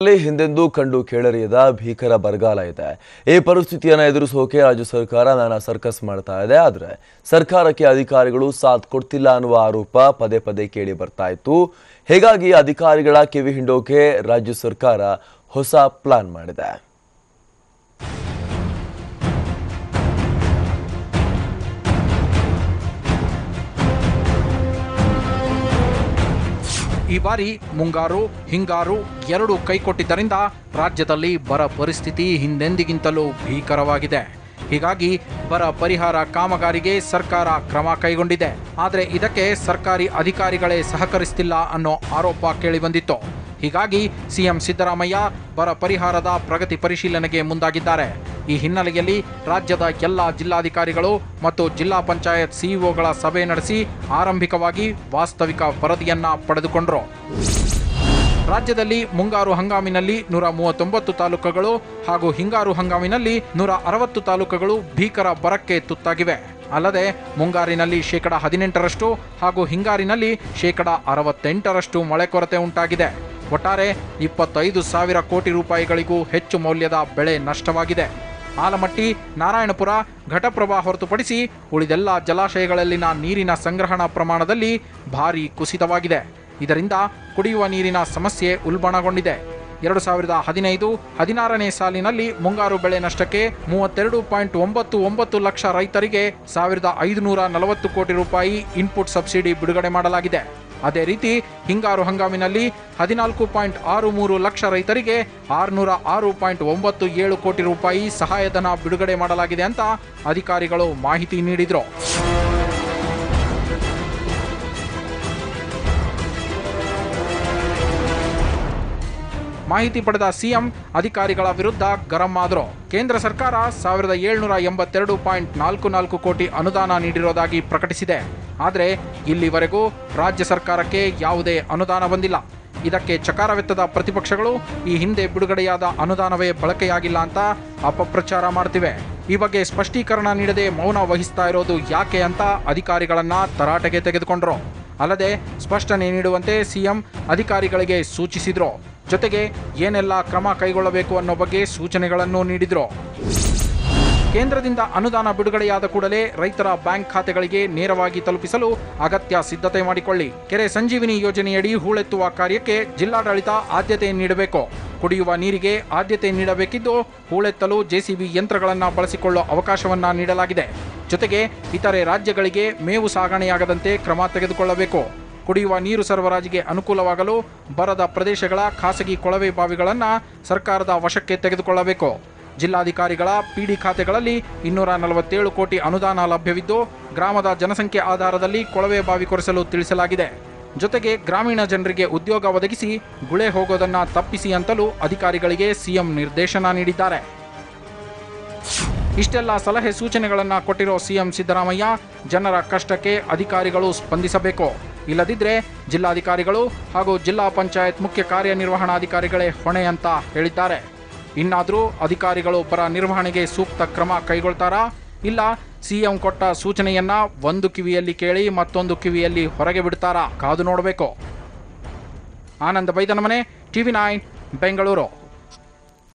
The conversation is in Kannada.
ಹಿಂದೆಂದೂ ಕಂಡು ಕೇಳರಿಯದ ಭೀಕರ ಬರಗಾಲ ಇದೆ. ಈ ಪರಿಸ್ಥಿತಿಯನ್ನು ಎದುರಿಸೋಕೆ ರಾಜ್ಯ ಸರ್ಕಾರ ನಾನಾ ಸರ್ಕಸ್ ಮಾಡ್ತಾ ಇದೆ. ಆದರೆ ಸರ್ಕಾರಕ್ಕೆ ಅಧಿಕಾರಿಗಳು ಸಾಥ್ ಕೊಡ್ತಿಲ್ಲ ಅನ್ನುವ ಆರೋಪ ಪದೇ ಪದೇ ಕೇಳಿ ಬರ್ತಾ ಇತ್ತು. ಹೀಗಾಗಿ ಅಧಿಕಾರಿಗಳ ಕಿವಿ ಹಿಂಡೋಕೆ ರಾಜ್ಯ ಸರ್ಕಾರ ಹೊಸ ಪ್ಲಾನ್ ಮಾಡಿದೆ. ಈ ಬಾರಿ ಮುಂಗಾರು ಹಿಂಗಾರು ಎರಡು ಕೈಕೊಟ್ಟಿದ್ದರಿಂದ ರಾಜ್ಯದಲ್ಲಿ ಬರ ಪರಿಸ್ಥಿತಿ ಹಿಂದೆಂದಿಗಿಂತಲೂ ಭೀಕರವಾಗಿದೆ. ಹೀಗಾಗಿ ಬರ ಪರಿಹಾರ ಕಾಮಗಾರಿಗೆ ಸರ್ಕಾರ ಕ್ರಮ ಕೈಗೊಂಡಿದೆ. ಆದರೆ ಇದಕ್ಕೆ ಸರ್ಕಾರಿ ಅಧಿಕಾರಿಗಳೇ ಸಹಕರಿಸುತ್ತಿಲ್ಲ ಅನ್ನೋ ಆರೋಪ ಕೇಳಿಬಂದಿತ್ತು. ಹೀಗಾಗಿ ಸಿಎಂ ಸಿದ್ದರಾಮಯ್ಯ ಬರ ಪರಿಹಾರದ ಪ್ರಗತಿ ಪರಿಶೀಲನೆಗೆ ಮುಂದಾಗಿದ್ದಾರೆ. ಈ ಹಿನ್ನೆಲೆಯಲ್ಲಿ ರಾಜ್ಯದ ಎಲ್ಲ ಜಿಲ್ಲಾಧಿಕಾರಿಗಳು ಮತ್ತು ಜಿಲ್ಲಾ ಪಂಚಾಯತ್ ಸಿಇಒಗಳ ಸಭೆ ನಡೆಸಿ ಆರಂಭಿಕವಾಗಿ ವಾಸ್ತವಿಕ ವರದಿಯನ್ನ ಪಡೆದುಕೊಂಡರು. ರಾಜ್ಯದಲ್ಲಿ ಮುಂಗಾರು ಹಂಗಾಮಿನಲ್ಲಿ 139 ತಾಲೂಕುಗಳು ಹಾಗೂ ಹಿಂಗಾರು ಹಂಗಾಮಿನಲ್ಲಿ 160 ತಾಲೂಕುಗಳು ಭೀಕರ ಬರಕ್ಕೆ ತುತ್ತಾಗಿವೆ. ಅಲ್ಲದೆ ಮುಂಗಾರಿನಲ್ಲಿ 18% ಹಾಗೂ ಹಿಂಗಾರಿನಲ್ಲಿ 68% ಮಳೆ ಕೊರತೆ ಉಂಟಾಗಿದೆ. ಒಟ್ಟಾರೆ 25,000 ಕೋಟಿ ರೂಪಾಯಿಗಳಿಗೂ ಹೆಚ್ಚು ಮೌಲ್ಯದ ಬೆಳೆ ನಷ್ಟವಾಗಿದೆ. ಆಲಮಟ್ಟಿ, ನಾರಾಯಣಪುರ, ಘಟಪ್ರಭಾ ಹೊರತುಪಡಿಸಿ ಉಳಿದೆಲ್ಲ ಜಲಾಶಯಗಳಲ್ಲಿನ ನೀರಿನ ಸಂಗ್ರಹಣಾ ಪ್ರಮಾಣದಲ್ಲಿ ಭಾರೀ ಕುಸಿತವಾಗಿದೆ. ಇದರಿಂದ ಕುಡಿಯುವ ನೀರಿನ ಸಮಸ್ಯೆ ಉಲ್ಬಣಗೊಂಡಿದೆ. 2015-16ನೇ ಸಾಲಿನಲ್ಲಿ ಮುಂಗಾರು ಬೆಳೆ ನಷ್ಟಕ್ಕೆ 32.99 ಲಕ್ಷ ರೈತರಿಗೆ 1,540 ಕೋಟಿ ರೂಪಾಯಿ ಇನ್ಪುಟ್ ಸಬ್ಸಿಡಿ ಬಿಡುಗಡೆ ಮಾಡಲಾಗಿದೆ. ಅದೇ ರೀತಿ ಹಿಂಗಾರು ಹಂಗಾಮಿನಲ್ಲಿ 14.63 ಲಕ್ಷ ರೈತರಿಗೆ 606.97 ಕೋಟಿ ರೂಪಾಯಿ ಸಹಾಯಧನ ಬಿಡುಗಡೆ ಮಾಡಲಾಗಿದೆ ಅಂತ ಅಧಿಕಾರಿಗಳು ಮಾಹಿತಿ ನೀಡಿದರು. ಮಾಹಿತಿ ಪಡೆದ ಸಿಎಂ ಅಧಿಕಾರಿಗಳ ವಿರುದ್ಧ ಗರಂ ಆದರು. ಕೇಂದ್ರ ಸರ್ಕಾರ 1,782.44 ಕೋಟಿ ಅನುದಾನ ನೀಡಿರುವುದಾಗಿ ಪ್ರಕಟಿಸಿದೆ. ಆದರೆ ಇಲ್ಲಿವರೆಗೂ ರಾಜ್ಯ ಸರ್ಕಾರಕ್ಕೆ ಯಾವುದೇ ಅನುದಾನ ಬಂದಿಲ್ಲ. ಇದಕ್ಕೆ ಚಕಾರವೆತ್ತದ ಪ್ರತಿಪಕ್ಷಗಳು ಈ ಹಿಂದೆ ಬಿಡುಗಡೆಯಾದ ಅನುದಾನವೇ ಬಳಕೆಯಾಗಿಲ್ಲ ಅಂತ ಅಪಪ್ರಚಾರ ಮಾಡ್ತಿವೆ. ಈ ಬಗ್ಗೆ ಸ್ಪಷ್ಟೀಕರಣ ನೀಡದೆ ಮೌನ ವಹಿಸ್ತಾ ಇರೋದು ಯಾಕೆ ಅಂತ ಅಧಿಕಾರಿಗಳನ್ನ ತರಾಟೆಗೆ ತೆಗೆದುಕೊಂಡರು. ಅಲ್ಲದೆ ಸ್ಪಷ್ಟನೆ ನೀಡುವಂತೆ ಸಿಎಂ ಅಧಿಕಾರಿಗಳಿಗೆ ಸೂಚಿಸಿದ್ರು. ಜೊತೆಗೆ ಏನೆಲ್ಲ ಕ್ರಮ ಕೈಗೊಳ್ಳಬೇಕು ಅನ್ನೋ ಬಗ್ಗೆ ಸೂಚನೆಗಳನ್ನು ನೀಡಿದ್ರು. ಕೇಂದ್ರದಿಂದ ಅನುದಾನ ಬಿಡುಗಡೆಯಾದ ಕೂಡಲೇ ರೈತರ ಬ್ಯಾಂಕ್ ಖಾತೆಗಳಿಗೆ ನೇರವಾಗಿ ತಲುಪಿಸಲು ಅಗತ್ಯ ಸಿದ್ಧತೆ ಮಾಡಿಕೊಳ್ಳಿ. ಕೆರೆ ಸಂಜೀವಿನಿ ಯೋಜನೆಯಡಿ ಹೂಳೆತ್ತುವ ಕಾರ್ಯಕ್ಕೆ ಜಿಲ್ಲಾಡಳಿತ ಆದ್ಯತೆ ನೀಡಬೇಕು. ಕುಡಿಯುವ ನೀರಿಗೆ ಆದ್ಯತೆ ನೀಡಬೇಕಿದ್ದು ಹೂಳೆತ್ತಲು ಜೆಸಿಬಿ ಯಂತ್ರಗಳನ್ನು ಬಳಸಿಕೊಳ್ಳೋ ಅವಕಾಶವನ್ನ ನೀಡಲಾಗಿದೆ. ಜೊತೆಗೆ ಇತರೆ ರಾಜ್ಯಗಳಿಗೆ ಮೇವು ಸಾಗಣೆಯಾಗದಂತೆ ಕ್ರಮ ತೆಗೆದುಕೊಳ್ಳಬೇಕು. ಕುಡಿಯುವ ನೀರು ಸರಬರಾಜಿಗೆ ಅನುಕೂಲವಾಗಲು ಬರದ ಪ್ರದೇಶಗಳ ಖಾಸಗಿ ಕೊಳವೆ ಬಾವಿಗಳನ್ನು ಸರ್ಕಾರದ ವಶಕ್ಕೆ ತೆಗೆದುಕೊಳ್ಳಬೇಕು. ಜಿಲ್ಲಾಧಿಕಾರಿಗಳ ಪಿಡಿ ಖಾತೆಗಳಲ್ಲಿ 247 ಕೋಟಿ ಅನುದಾನ ಲಭ್ಯವಿದ್ದು ಗ್ರಾಮದ ಜನಸಂಖ್ಯೆ ಆಧಾರದಲ್ಲಿ ಕೊಳವೆ ಬಾವಿ ಕೊರೆಸಲು ತಿಳಿಸಲಾಗಿದೆ. ಜೊತೆಗೆ ಗ್ರಾಮೀಣ ಜನರಿಗೆ ಉದ್ಯೋಗ ಒದಗಿಸಿ ಗುಳೆ ಹೋಗೋದನ್ನ ತಪ್ಪಿಸಿ ಅಂತಲೂ ಅಧಿಕಾರಿಗಳಿಗೆ ಸಿಎಂ ನಿರ್ದೇಶನ ನೀಡಿದ್ದಾರೆ. ಇಷ್ಟೆಲ್ಲ ಸಲಹೆ ಸೂಚನೆಗಳನ್ನು ಕೊಟ್ಟಿರೋ ಸಿಎಂ ಸಿದ್ದರಾಮಯ್ಯ ಜನರ ಕಷ್ಟಕ್ಕೆ ಅಧಿಕಾರಿಗಳು ಸ್ಪಂದಿಸಬೇಕು. ಇಲ್ಲದಿದ್ದರೆ ಜಿಲ್ಲಾಧಿಕಾರಿಗಳು ಹಾಗೂ ಜಿಲ್ಲಾ ಪಂಚಾಯತ್ ಮುಖ್ಯ ಕಾರ್ಯನಿರ್ವಹಣಾಧಿಕಾರಿಗಳೇ ಹೊಣೆ ಅಂತ ಹೇಳಿದ್ದಾರೆ. ಇನ್ನಾದರೂ ಅಧಿಕಾರಿಗಳು ಬರ ನಿರ್ವಹಣೆಗೆ ಸೂಕ್ತ ಕ್ರಮ ಕೈಗೊಳ್ತಾರಾ, ಇಲ್ಲ ಸಿಎಂ ಕೊಟ್ಟ ಸೂಚನೆಯನ್ನ ಒಂದು ಕಿವಿಯಲ್ಲಿ ಕೇಳಿ ಮತ್ತೊಂದು ಕಿವಿಯಲ್ಲಿ ಹೊರಗೆ ಬಿಡ್ತಾರಾ, ಕಾದು ನೋಡಬೇಕು. ಆನಂದ ಬೈದನಮನೆ, TV9 ಬೆಂಗಳೂರು.